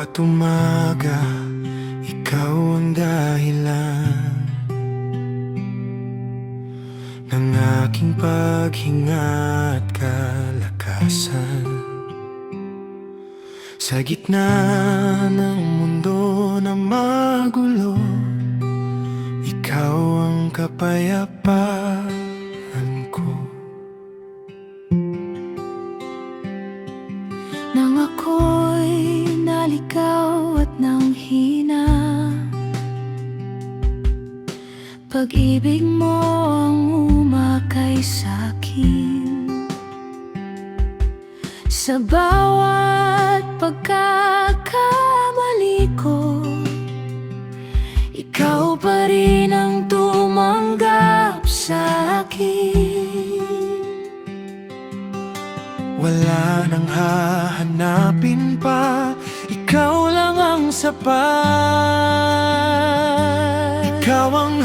Bawat umaga, ikaw ang dahilan ng aking paghinga at kalakasan. Sa gitna ng mundo na magulo, ikaw ang kapayapaan ko. Nang ako'y naligaw at nanghina, pag-ibig mo ang umakay sa'kin. Sa bawat pagkakamali ko, ikaw pa rin ang tumanggap sa'kin. Wala nang hahanapin pa, ikaw lang ang sapat. Ikaw ang